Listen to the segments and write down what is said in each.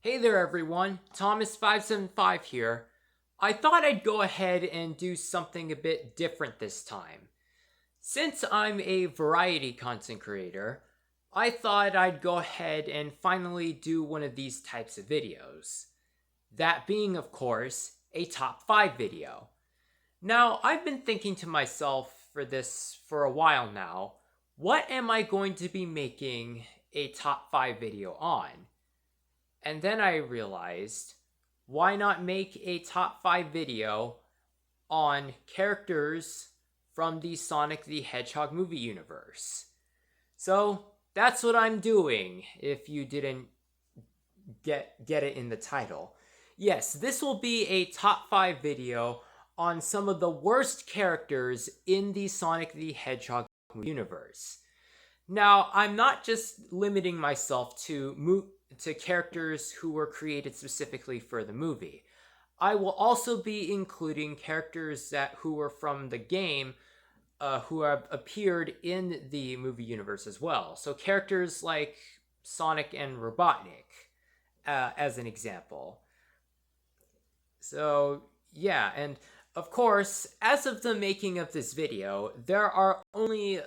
Hey there everyone, Thomas575 here. I thought I'd go ahead and do something a bit different this time. Since I'm a variety content creator, I thought I'd go ahead and finally do one of these types of videos. That being, of course, a top 5 video. Now, I've been thinking to myself for this for a while now, what am I going to be making a top 5 video on? And then I realized, why not make a top 5 video on characters from the Sonic the Hedgehog movie universe? So that's what I'm doing, if you didn't get it in the title. Yes, this will be a top 5 video on some of the worst characters in the Sonic the Hedgehog universe. Now, I'm not just limiting myself to characters who were created specifically for the movie. I will also be including characters who were from the game who have appeared in the movie universe as well. So characters like Sonic and Robotnik, as an example. So yeah, and of course, as of the making of this video, there are only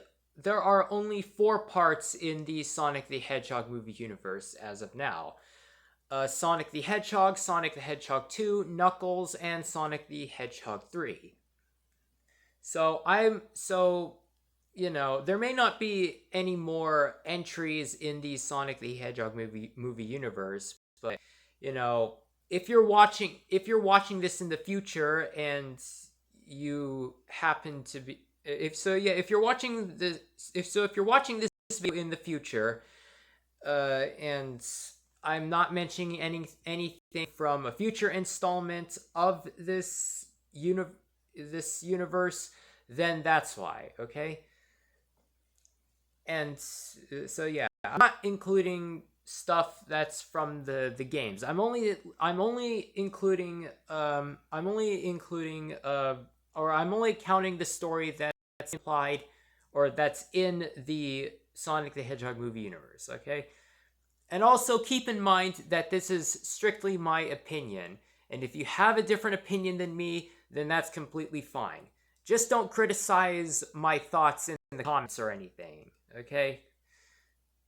4 parts in the Sonic the Hedgehog movie universe as of now. Sonic the Hedgehog, Sonic the Hedgehog 2, Knuckles, and Sonic the Hedgehog 3. So there may not be any more entries in the Sonic the Hedgehog movie universe, but if you're watching this in the future and you happen to be if you're watching this video in the future, and I'm not mentioning anything from a future installment of this universe, then that's why, okay? And so yeah, I'm not including stuff that's from the games. I'm only including I'm only counting the story that's implied or that's in the Sonic the Hedgehog movie universe, okay? And also keep in mind that this is strictly my opinion, and if you have a different opinion than me, then that's completely fine. Just don't criticize my thoughts in the comments or anything, okay?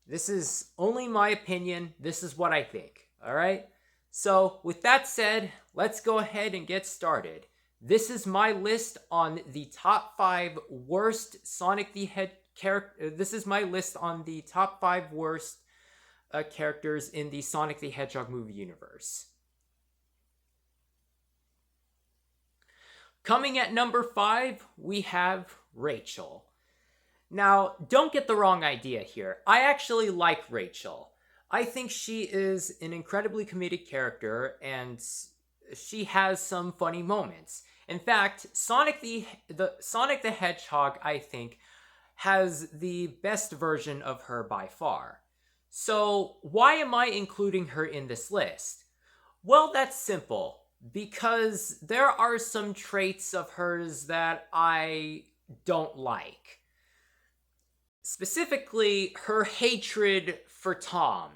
This is only my opinion. This is what I think, all right? So with that said, let's go ahead and get started. This is my list on the top 5 worst Sonic the Hedgehog character. This is my list on the top 5 worst characters in the Sonic the Hedgehog movie universe. Coming at number 5, we have Rachel. Now, don't get the wrong idea here. I actually like Rachel. I think she is an incredibly comedic character, and she has some funny moments. In fact, Sonic the Hedgehog, I think, has the best version of her by far. So why am I including her in this list? Well, that's simple. Because there are some traits of hers that I don't like. Specifically, her hatred for Tom.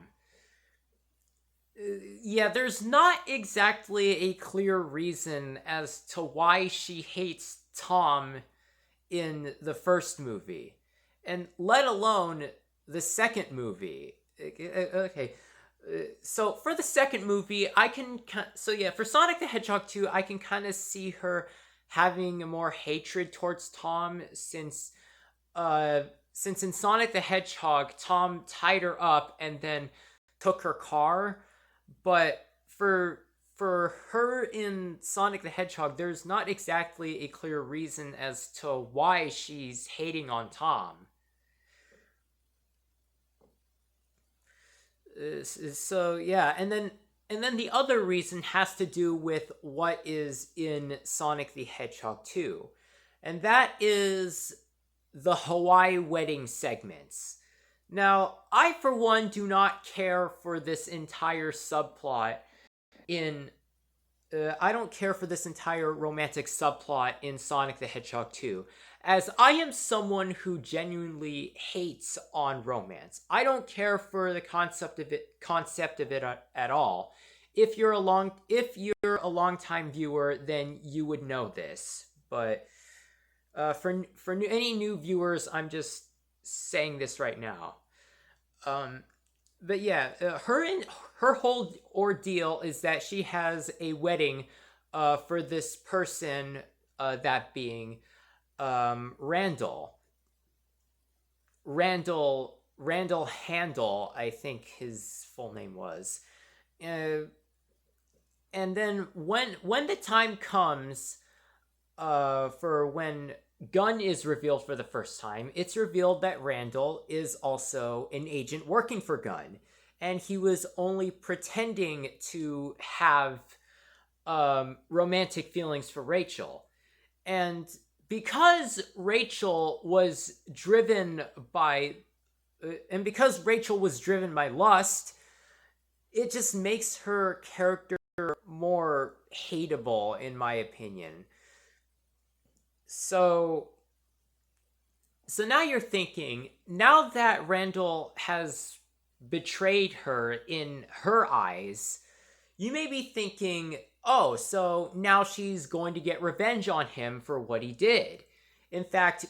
Yeah, there's not exactly a clear reason as to why she hates Tom in the first movie, and let alone the second movie. Okay, so for the second movie, for Sonic the Hedgehog 2, I can kind of see her having more hatred towards Tom since in Sonic the Hedgehog, Tom tied her up and then took her car. But for her in Sonic the Hedgehog, there's not exactly a clear reason as to why she's hating on Tom. So yeah, and then the other reason has to do with what is in Sonic the Hedgehog 2. And that is the Hawaii wedding segments. Now, I for one do not care for this entire subplot I don't care for this entire romantic subplot in Sonic the Hedgehog 2, as I am someone who genuinely hates on romance. I don't care for the concept of it at all. If you're a long-time viewer, then you would know this. But for any new viewers, I'm just saying this right now. Um, but yeah, her whole ordeal is that she has a wedding for this person, that being Randall. Randall Handel, I think his full name was. Uh, and then when the time comes for when Gunn is revealed for the first time, it's revealed that Randall is also an agent working for Gunn, and he was only pretending to have romantic feelings for Rachel. And because Rachel was driven by lust, it just makes her character more hateable, in my opinion. So now you're thinking, now that Randall has betrayed her in her eyes, you may be thinking, oh, so now she's going to get revenge on him for what he did. In fact,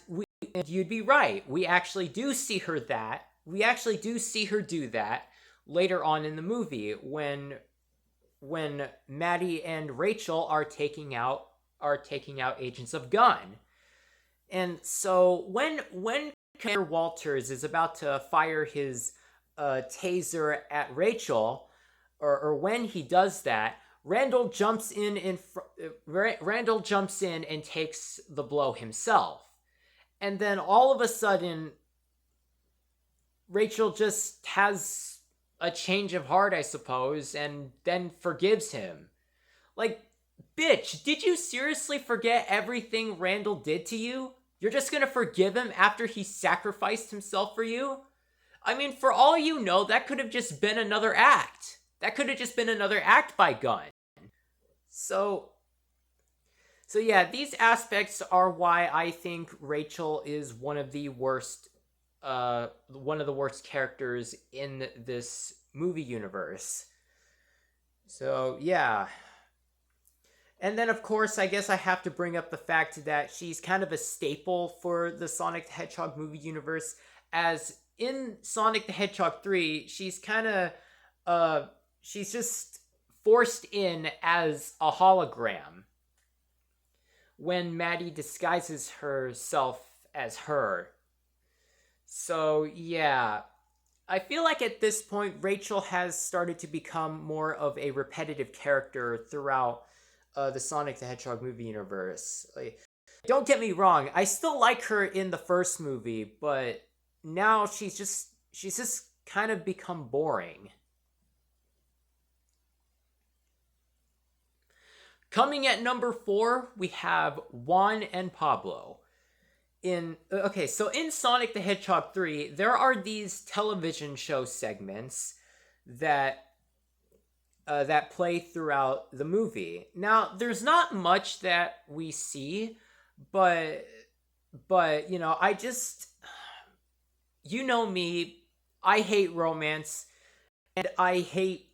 and you'd be right. We actually do see her do that later on in the movie when Maddie and Rachel are taking out agents of Gunn. And so when Commander Walters is about to fire his taser at Rachel, or when he does that, Randall jumps in and takes the blow himself. And then all of a sudden, Rachel just has a change of heart, I suppose, and then forgives him. Like, bitch, did you seriously forget everything Randall did to you? You're just gonna forgive him after he sacrificed himself for you? I mean, for all you know, that could have just been another act. That could have just been another act by Gunn. So yeah, these aspects are why I think Rachel is one of the worst characters in this movie universe. So yeah. And then, of course, I guess I have to bring up the fact that she's kind of a staple for the Sonic the Hedgehog movie universe, as in Sonic the Hedgehog 3, she's just forced in as a hologram when Maddie disguises herself as her. So, yeah. I feel like at this point, Rachel has started to become more of a repetitive character throughout the Sonic the Hedgehog movie universe. Like, don't get me wrong, I still like her in the first movie, but now she's just kind of become boring. Coming at number 4, we have Juan and Pablo. So in Sonic the Hedgehog 3, there are these television show segments that play throughout the movie. Now, there's not much that we see, but you know, you know me, I hate romance, and I hate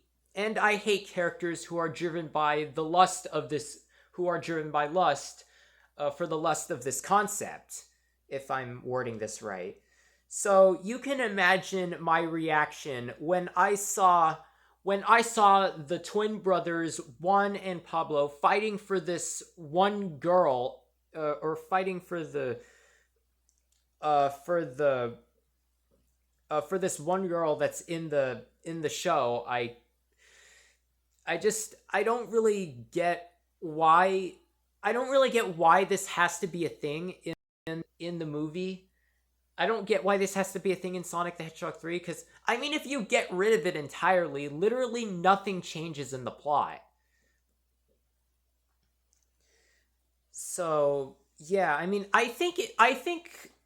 characters who are driven by the lust of this, for the lust of this concept, if I'm wording this right. So you can imagine my reaction when I saw the twin brothers Juan and Pablo fighting for this one girl, or fighting for this one girl that's in the show. I don't really get why this has to be a thing in the movie. I don't get why this has to be a thing in Sonic the Hedgehog 3, because, I mean, if you get rid of it entirely, literally nothing changes in the plot. So, yeah, I mean, I think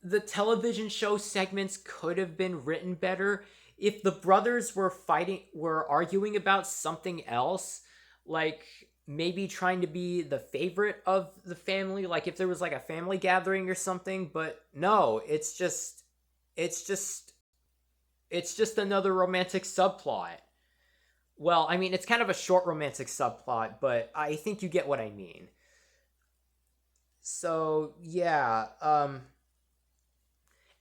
the television show segments could have been written better if the brothers were arguing about something else. Like, maybe trying to be the favorite of the family, like if there was like a family gathering or something. But no, it's just it's just another romantic subplot. Well, I mean, it's kind of a short romantic subplot, but I think you get what I mean. So yeah,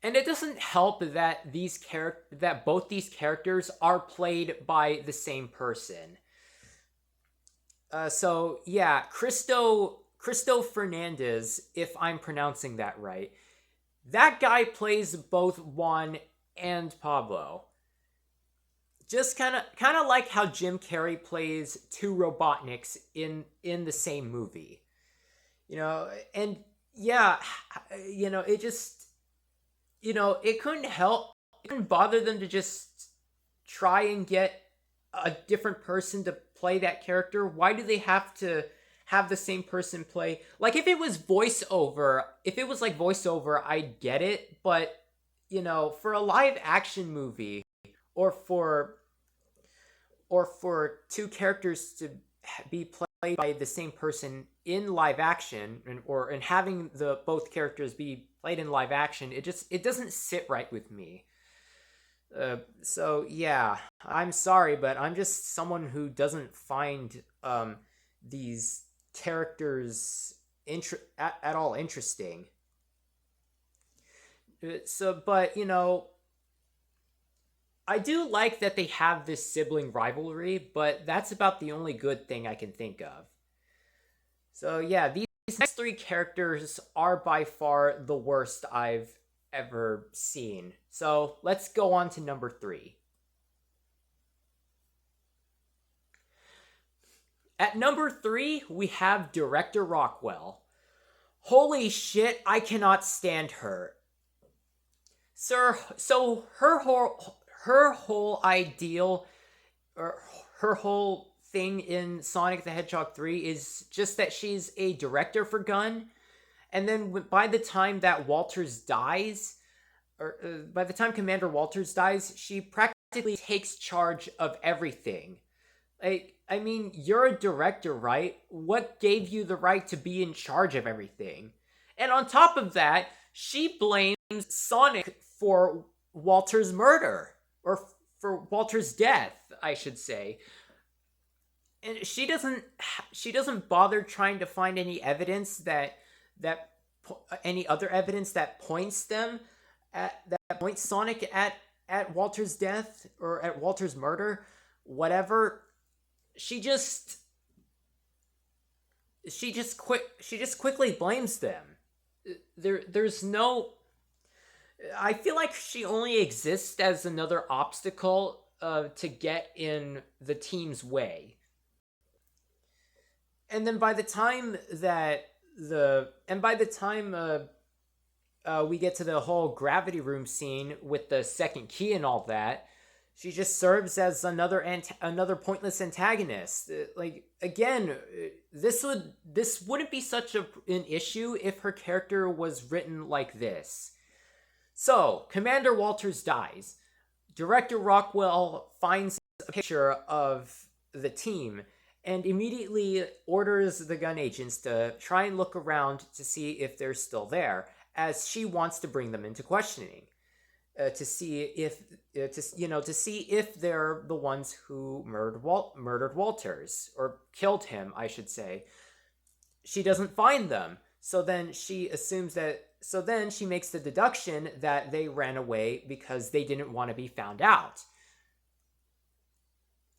and it doesn't help that that both these characters are played by the same person. So yeah, Cristo Fernandez, if I'm pronouncing that right, that guy plays both Juan and Pablo. Just kind of like how Jim Carrey plays two Robotniks in the same movie. And yeah, it just it couldn't help, it couldn't bother them to just try and get a different person to play that character. Why do they have to have the same person play? Like if it was voiceover, if it was like voiceover, I'd get it, but for a live action movie, or for two characters to be played by the same person in live action, and having the both characters be played in live action, it doesn't sit right with me. So yeah, I'm sorry, but I'm just someone who doesn't find these characters at all interesting. But I do like that they have this sibling rivalry, but that's about the only good thing I can think of. So yeah, these next three characters are by far the worst I've ever seen. So let's go on to number 3. At number 3, we have Director Rockwell. Holy shit, I cannot stand her. Sir, so her whole ideal, or her whole thing in Sonic the Hedgehog 3 is just that she's a director for Gun. And then by the time that Walters dies, or by the time Commander Walters dies, she practically takes charge of everything. Like, I mean, you're a director, right? What gave you the right to be in charge of everything? And on top of that, she blames Sonic for Walter's murder, or for Walter's death, I should say. And she doesn't bother trying to find any evidence that any other evidence that points them that points Sonic at Walter's death, or at Walter's murder, whatever. She just quickly blames them. There's no. I feel like she only exists as another obstacle to get in the team's way. And then by the time we get to the whole gravity room scene with the second key and all that, she just serves as another pointless antagonist. Like, again, this wouldn't be such an issue if her character was written like this. So, Commander Walters dies. Director Rockwell finds a picture of the team and immediately orders the gun agents to try and look around to see if they're still there, as she wants to bring them into questioning, to see if they're the ones who murdered Walters, or killed him, I should say. She doesn't find them, so then she makes the deduction that they ran away because they didn't want to be found out.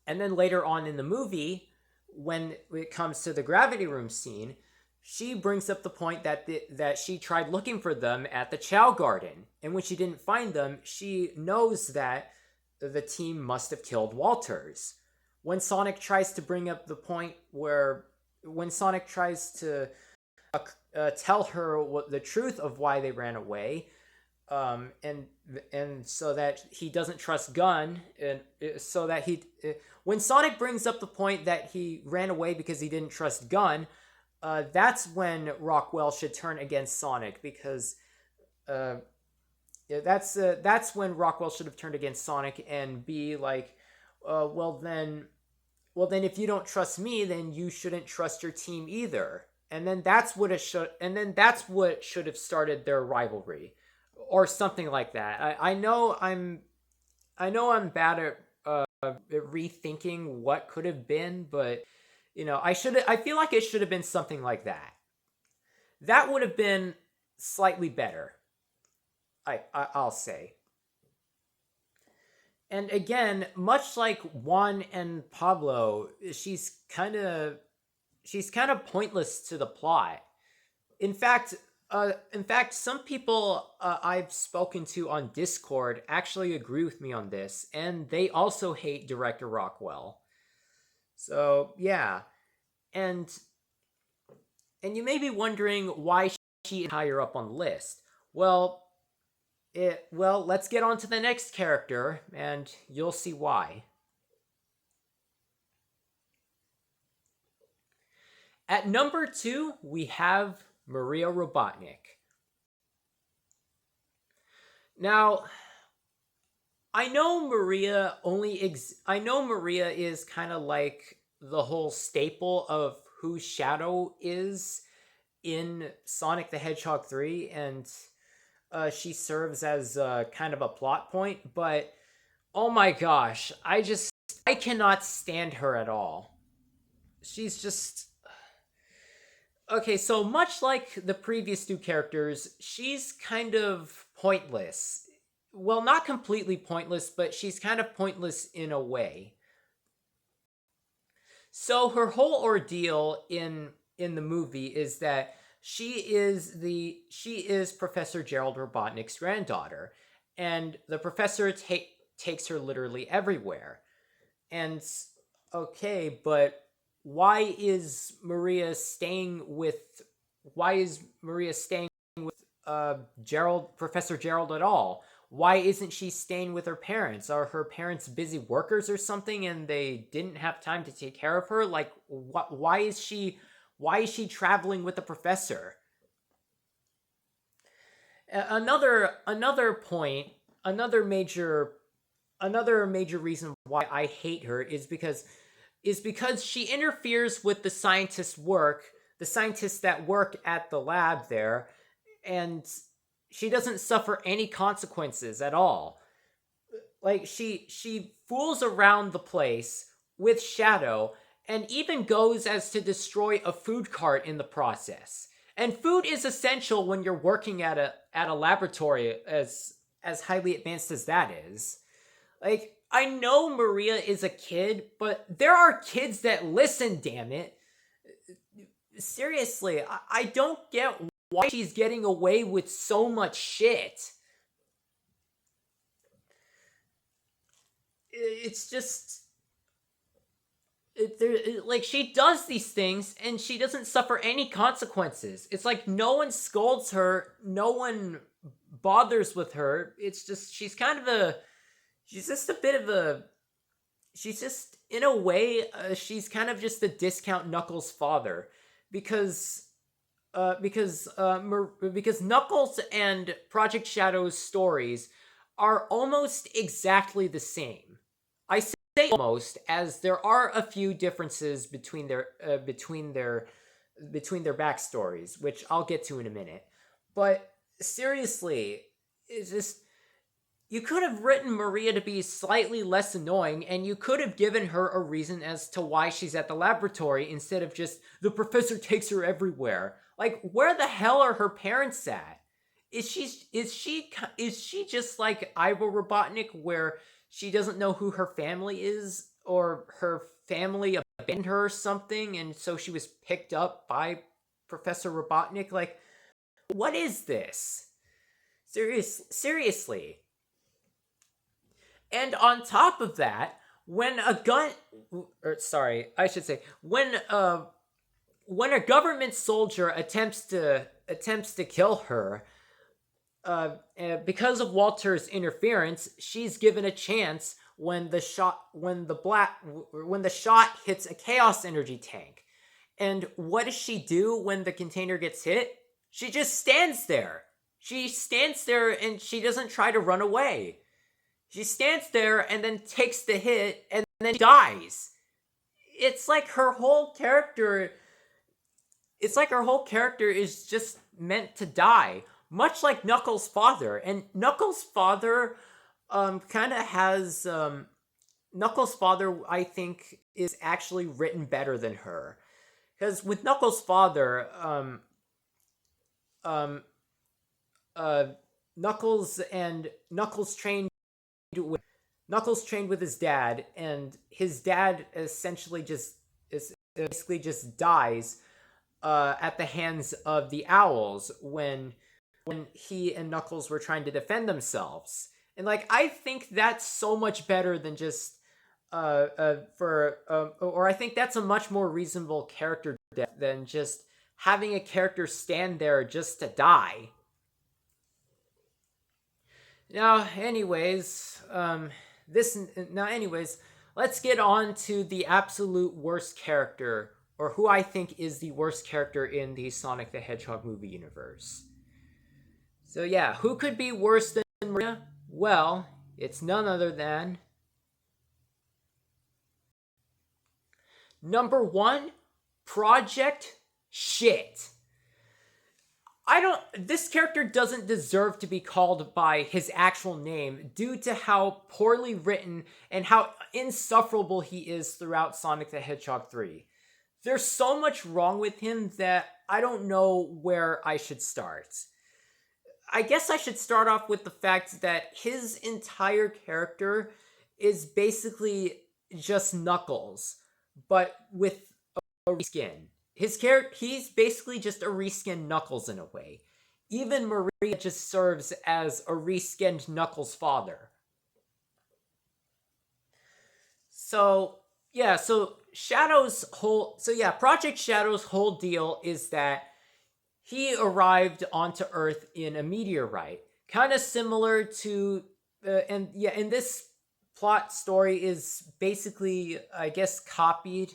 And then later on in the movie, when it comes to the gravity room scene, she brings up the point that she tried looking for them at the Chow Garden, and when she didn't find them, she knows that the team must have killed Walters. When Sonic tries to bring up the point when Sonic tries to tell her the truth of why they ran away, and so that he doesn't trust Gun, and so that when Sonic brings up the point that he ran away because he didn't trust Gun, that's when Rockwell should turn against Sonic, because that's when Rockwell should have turned against Sonic and be like, well then, well, then if you don't trust me, then you shouldn't trust your team either. And then that's what should have started their rivalry, or something like that. I know I'm bad at rethinking what could have been, but I feel like it should have been something like that. That would have been slightly better. I'll say. And again, much like Juan and Pablo, she's kind of pointless to the plot. In fact, some people I've spoken to on Discord actually agree with me on this, and they also hate director Rockwell. So yeah, and and you may be wondering why she is higher up on the list. Well, let's get on to the next character, and you'll see why. At number 2, we have Maria Robotnik. Now, I know Maria is kind of like the whole staple of who Shadow is in Sonic the Hedgehog 3, and she serves as kind of a plot point, but oh my gosh, I cannot stand her at all. She's just okay, so much like the previous two characters, she's kind of pointless. Well, not completely pointless, but she's kind of pointless in a way. So her whole ordeal in the movie is that she is Professor Gerald Robotnik's granddaughter, and the professor takes her literally everywhere. And okay, but why is Maria staying with why is Maria staying with Gerald Professor Gerald at all? Why isn't she staying with her parents? Are her parents busy workers or something and they didn't have time to take care of her? Like what why is she traveling with the professor? Another point, another major reason why I hate her is because she interferes with the scientists that work at the lab there, and she doesn't suffer any consequences at all. Like she fools around the place with Shadow and even goes as to destroy a food cart in the process. And food is essential when you're working at a laboratory as highly advanced as that is. Like, I know Maria is a kid, but there are kids that listen, damn it. Seriously, I don't get why she's getting away with so much shit. It's just. Like, she does these things and she doesn't suffer any consequences. It's like no one scolds her, no one bothers with her. It's just, she's just a bit of a she's just in a way she's kind of just a discount Knuckles father, because because Knuckles and Project Shadow's stories are almost exactly the same. I say almost, as there are a few differences between their backstories, which I'll get to in a minute. But seriously, it's just, you could have written Maria to be slightly less annoying, and you could have given her a reason as to why she's at the laboratory instead of just the professor takes her everywhere. Like, where the hell are her parents at? Is she just like Ivo Robotnik, where she doesn't know who her family is, or her family abandoned her or something, and so she was picked up by Professor Robotnik? Like, what is this? Seriously. And on top of that, when a gun, or sorry, I should say, when a government soldier attempts to kill her, because of Walter's interference, she's given a chance when the shot hits a chaos energy tank. And what does she do when the container gets hit? She just stands there. She stands there and she doesn't try to run away. She stands there and then takes the hit and then dies. it's like her whole character it's like her whole character is just meant to die, much like Knuckles' father. And Knuckles' father kind of has Knuckles' father, I think, is actually written better than her. Because with Knuckles' father, um, uh, Knuckles with Knuckles trained with his dad, and his dad essentially just is basically just dies at the hands of the owls when he and Knuckles were trying to defend themselves. And like I think that's so much better than just or I think that's a much more reasonable character death than just having a character stand there just to die. Now, anyways, let's get on to the absolute worst character, or who I think is the worst character in the Sonic the Hedgehog movie universe. So yeah, who could be worse than Maria? Well, it's none other than number one, Project Shit. This character doesn't deserve to be called by his actual name due to how poorly written and how insufferable he is throughout Sonic the Hedgehog 3. There's so much wrong with him that I don't know where I should start. I guess I should start off with the fact that his entire character is basically just Knuckles, but with a reskin. He's basically just a reskinned Knuckles in a way. Even Maria just serves as a reskinned Knuckles' father. So Project Shadow's whole deal is that he arrived onto Earth in a meteorite, kind of similar to, and this plot story is basically, I guess, copied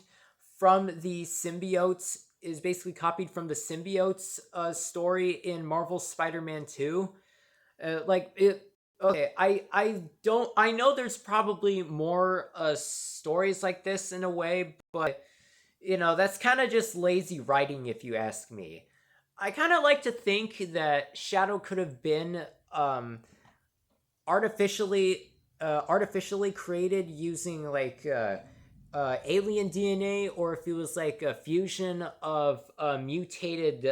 from the symbiotes. Is basically copied from the symbiotes story in Marvel's Spider-Man 2. Okay, I know there's probably more stories like this in a way, but that's kind of just lazy writing if you ask me. I kind of like to think that Shadow could have been artificially created using like alien DNA, or if it was like a fusion of mutated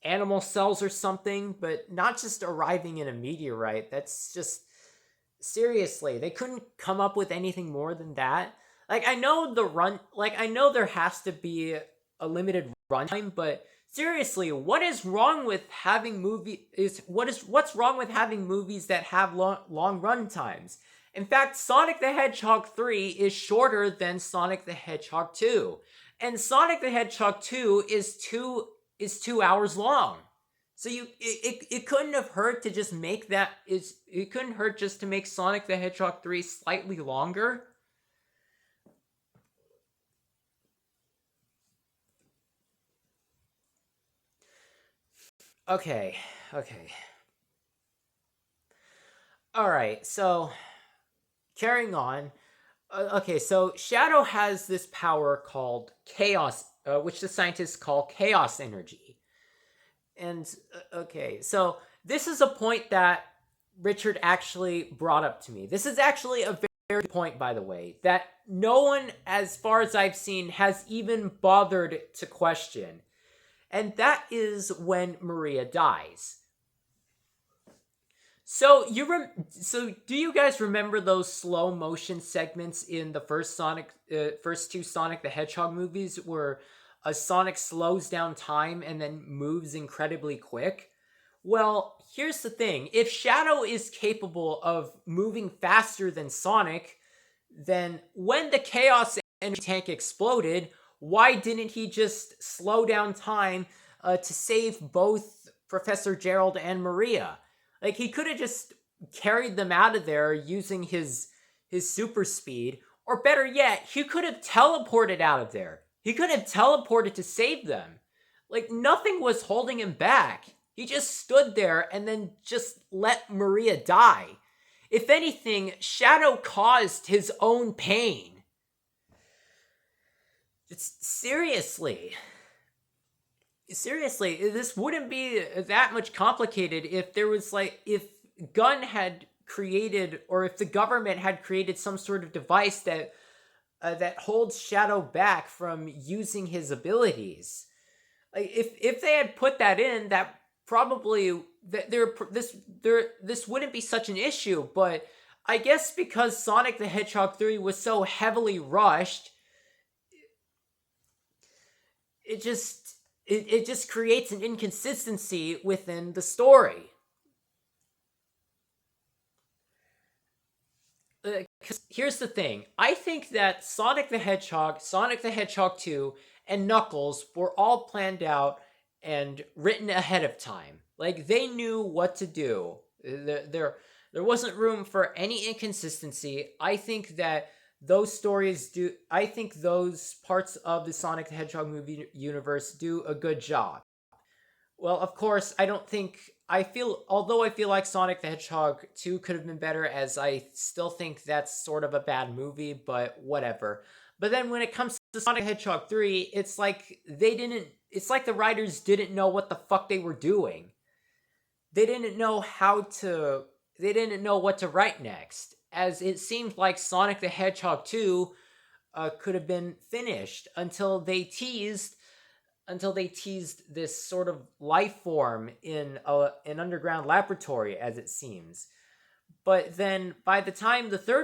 animal cells or something, but not just arriving in a meteorite. That's just seriously, they couldn't come up with anything more than that. Like I know there has to be a limited runtime, but seriously, what's wrong with having movies that have long run times? In fact, Sonic the Hedgehog 3 is shorter than Sonic the Hedgehog 2, and Sonic the Hedgehog 2 is 2 hours long. So it couldn't have hurt to just make it couldn't hurt just to make Sonic the Hedgehog 3 slightly longer. Okay. All right. So carrying on. So Shadow has this power called Chaos, which the scientists call Chaos Energy. And so this is a point that Richard actually brought up to me. This is actually a very good point, by the way, that no one, as far as I've seen, has even bothered to question. And that is when Maria dies. So do you guys remember those slow motion segments in the first two Sonic the Hedgehog movies where a Sonic slows down time and then moves incredibly quick? Well, here's the thing. If Shadow is capable of moving faster than Sonic, then when the Chaos Energy tank exploded, why didn't he just slow down time to save both Professor Gerald and Maria? Like, he could have just carried them out of there using his super speed, or better yet, he could have teleported out of there. He could have teleported to save them. Like, nothing was holding him back. He just stood there and then just let Maria die. If anything, Shadow caused his own pain. It's seriously, this wouldn't be that much complicated if there was like if Gunn had created or if the government had created some sort of device that holds Shadow back from using his abilities. Like if they had put that in, that probably that this wouldn't be such an issue. But I guess because Sonic the Hedgehog 3 was so heavily rushed, it just creates an inconsistency within the story. Because here's the thing, I think that Sonic the Hedgehog, Sonic the Hedgehog 2, and Knuckles were all planned out and written ahead of time. Like they knew what to do. There wasn't room for any inconsistency. I think that those stories do. I think those parts of the Sonic the Hedgehog movie universe do a good job. Well, of course, I don't think although I feel like Sonic the Hedgehog 2 could have been better, as I still think that's sort of a bad movie, but whatever. But then when it comes to Sonic the Hedgehog 3, it's like the writers didn't know what the fuck they were doing. They didn't know they didn't know what to write next, as it seemed like Sonic the Hedgehog 2 could have been finished until they teased this sort of life form in an underground laboratory, as it seems. But then by the time Sonic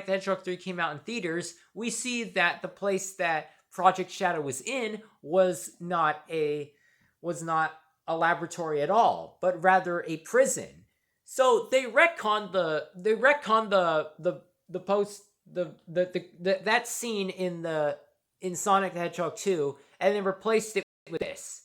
the Hedgehog 3 came out in theaters, we see that the place that Project Shadow was in was not a laboratory at all, but rather a prison. So they retconned the post the that scene in Sonic the Hedgehog 2 and then replaced it with this.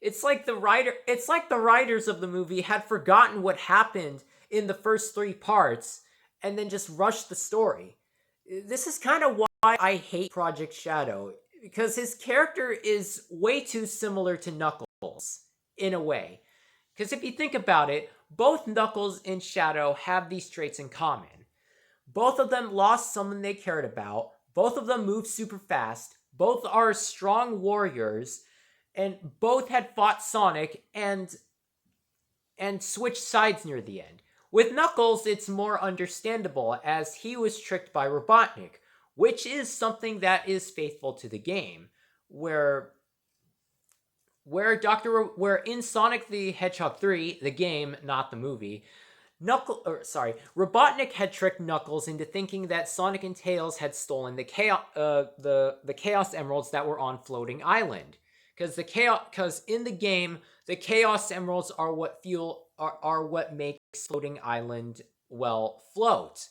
It's like the writers of the movie had forgotten what happened in the first 3 parts and then just rushed the story. This is kind of why I hate Project Shadow, because his character is way too similar to Knuckles in a way. Because if you think about it, both Knuckles and Shadow have these traits in common. Both of them lost someone they cared about. Both of them move super fast. Both are strong warriors. And both had fought Sonic and switched sides near the end. With Knuckles, it's more understandable, as he was tricked by Robotnik, which is something that is faithful to the game, where in Sonic the Hedgehog 3, the game, not the movie, Robotnik had tricked Knuckles into thinking that Sonic and Tails had stolen the Chaos Emeralds that were on Floating Island. Because in the game, the Chaos Emeralds are what makes Floating Island, well, float.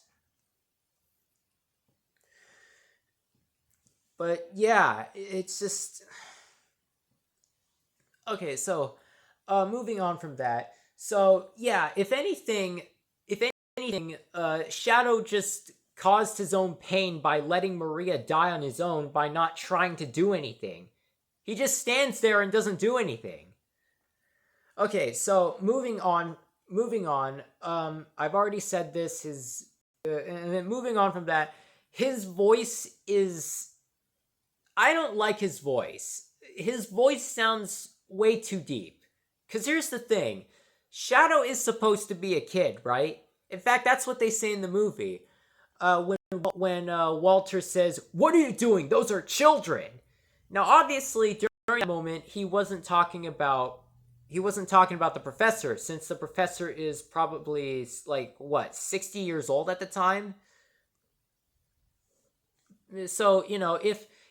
But yeah, it's just okay. So, moving on from that. So yeah, if anything, Shadow just caused his own pain by letting Maria die on his own by not trying to do anything. He just stands there and doesn't do anything. Okay, so moving on. I've already said this. And then moving on from that, his voice is. I don't like his voice. His voice sounds way too deep. Because here's the thing, Shadow is supposed to be a kid, right? In fact, that's what they say in the movie. When Walter says, "What are you doing? Those are children." Now, obviously, during that moment, he wasn't talking about the professor, since the professor is probably like 60 years old at the time. So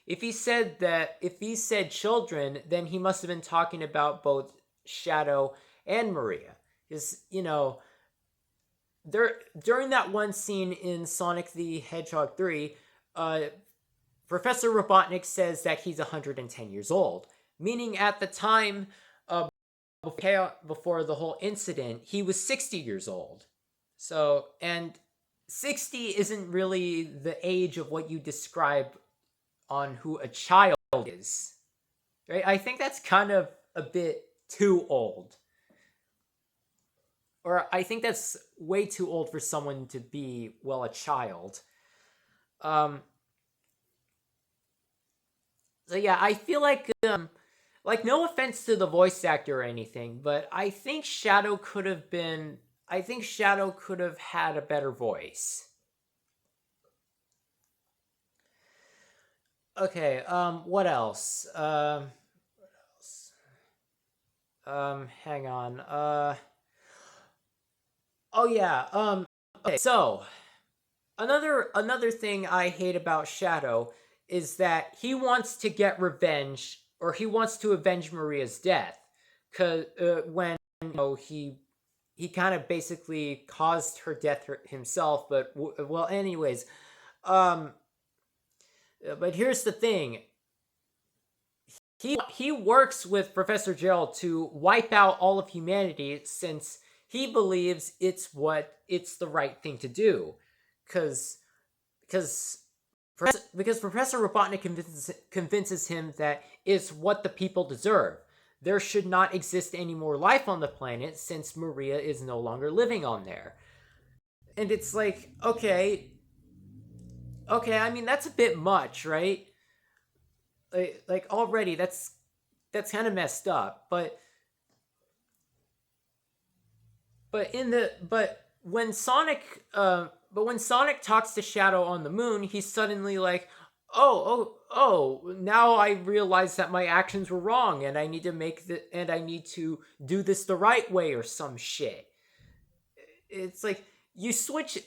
if he said children, then he must have been talking about both Shadow and Maria. Because during that one scene in Sonic the Hedgehog 3, Professor Robotnik says that he's 110 years old, meaning at the time before the whole incident, he was 60 years old. So, and 60 isn't really the age of what you describe on who a child is. Right? I think that's kind of a bit too old. Or I think that's way too old for someone to be, well, a child. So yeah, I feel like no offense to the voice actor or anything, but I think Shadow could have been. I think Shadow could have had a better voice. Okay. What else? Hang on. Oh yeah. Okay. So another thing I hate about Shadow is that he wants to get revenge, or he wants to avenge Maria's death, cause when he kind of basically caused her death himself. But well, anyways, um, but here's the thing: he works with Professor Gerald to wipe out all of humanity, since he believes it's the right thing to do, because because because Professor Robotnik convinces him that it's what the people deserve. There should not exist any more life on the planet, since Maria is no longer living on there. And it's like, okay, I mean that's a bit much, right? Like already that's kind of messed up. But when Sonic talks to Shadow on the moon, he's suddenly like, now I realize that my actions were wrong, and I need to do this the right way, or some shit. It's like you switch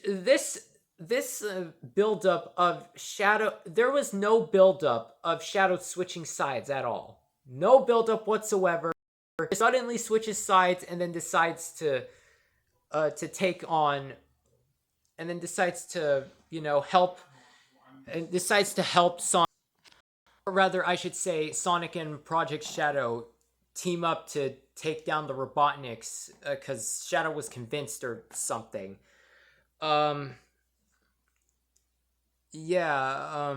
this buildup of Shadow. There was no buildup of Shadow switching sides at all. No buildup whatsoever. He suddenly switches sides and then decides to take on, and then decides to help, and decides to help Sonic, or rather I should say Sonic and Project Shadow team up to take down the Robotniks, because Shadow was convinced or something. um yeah.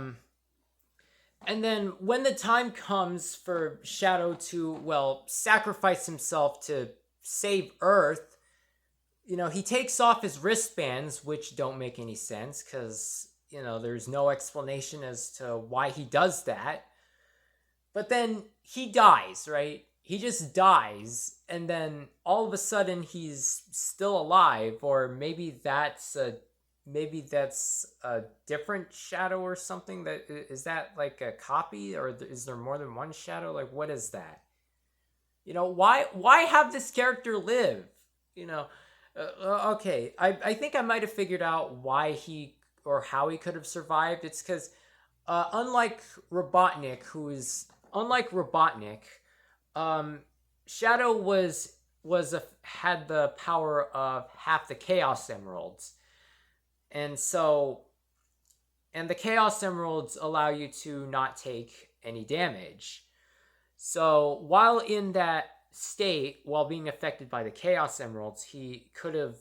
And then when the time comes for Shadow to, well, sacrifice himself to save Earth, he takes off his wristbands, which don't make any sense, because there's no explanation as to why he does that. But then he dies, right? He just dies, and then all of a sudden he's still alive. Or maybe that's a different Shadow or something. That is that like a copy, or is there more than one Shadow? Like, what is that? Why have this character live? You know, okay, I think I might have figured out why he, or how he could have survived. It's because unlike Robotnik, um, Shadow had the power of half the Chaos Emeralds, and so and the Chaos Emeralds allow you to not take any damage. So while in that state, while being affected by the Chaos Emeralds, to he could have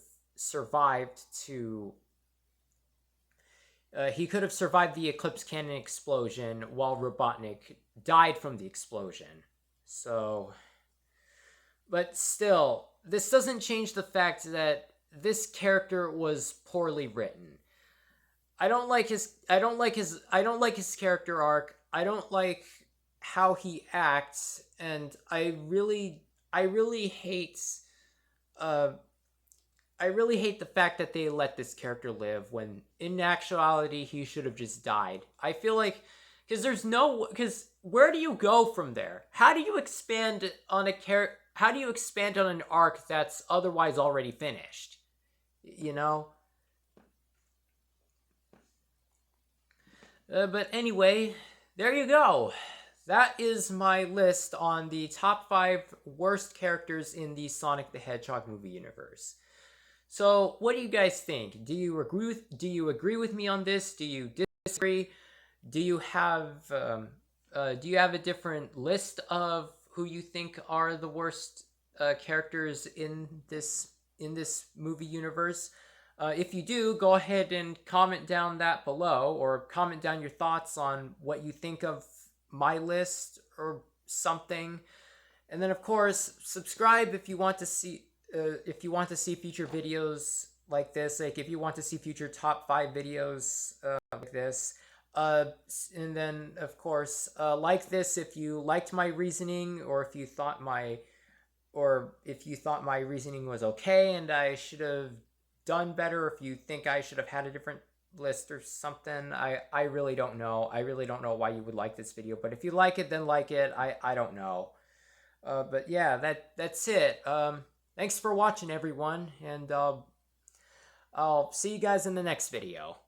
survived the Eclipse Cannon explosion, while Robotnik died from the explosion. So, but still, this doesn't change the fact that this character was poorly written. I don't like his character arc. I don't like how he acts, and I really hate uh I really hate the fact that they let this character live, when in actuality he should have just died. I feel like, because where do you go from there? How do you expand on how do you expand on an arc that's otherwise already finished? You know? But anyway, there you go. That is my list on the top 5 worst characters in the Sonic the Hedgehog movie universe. So, what do you guys think? Do you agree with me on this? Do you disagree? Do you have a different list of who you think are the worst characters in this movie universe? If you do, go ahead and comment down that below, or comment down your thoughts on what you think of my list or something. And then, of course, subscribe if you want to see future videos like this. Like, if you want to see future top 5 videos like this. And then of course, like this if you liked my reasoning, or if you thought my reasoning was okay and I should have done better, if you think I should have had a different list or something. I really don't know. I really don't know why you would like this video, but if you like it, then like it. I don't know. But yeah, that's it. Thanks for watching, everyone, and I'll see you guys in the next video.